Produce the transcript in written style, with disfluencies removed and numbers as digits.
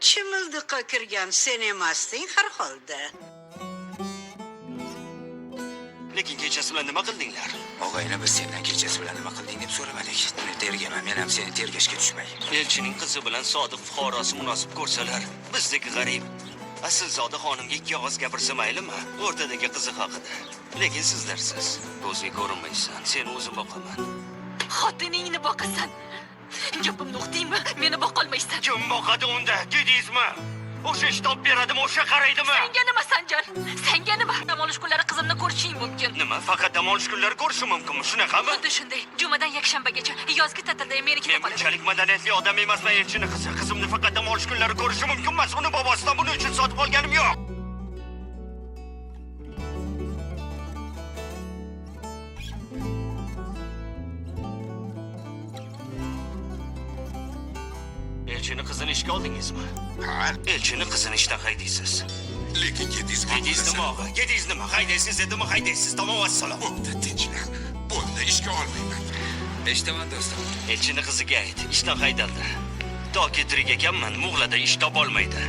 chimildiqqa kirgan sen emasding har holda. Lekin kechasi bilan nima qildinglar? Og'ayni biz sendan kechasi bilan nima qilding deb so'ramadik. Uni tergaman, men ham seni tergashga tushmay. Elchining qizi bilan sodiq fuqarosi munosib ko'rsalar, bizdagi g'arib. Aslzoda xonimga ikki og'iz gapirsa maylimi? O'rtadagi qizi haqida. Lekin sizlarsiz ko'zga ko'rinmaysan. Seni o'zim boqaman. Xotiningni boqasan. Gapimni uqdingmi? Meni boqolmaysan. Kim boqadi unda? Dedingizmi? O'sha ish top beradimi, o'sha qaraydimi? Senga nima Sanjar? Senga nima? Dam olish kunlari qizimni ko'rishing mumkin. Nima? Faqat dam olish kunlari ko'rishim mumkinmi? Shunaqami? Xuddi shunday. Jumadan yakshanbagacha yozgi ta'tilda meniki Men bunchalik madaniyatli odam emasman, elchini qizi. Qizimni faqat dam olish kunlari ko'rishim mumkin emas. Uni bobosidan buning uchun sotib olganim yo'q. Elchini qizini ishga oldingizmi? Ha, Elchini qizini ishdan haydaysiz. lekin kedizmi? Gedingiz nima? Gedingiz nima? Haydaysiz dedimi, haydaysiz. Tamom, assalom. Bo'pti, tinchlan. Bo'ldi, ishga olmayman. Eshitaman do'stim. Elchini qiziga ayt, ishdan haydaldi. Toki tirik ekanman, Muğlada ish topolmaydi.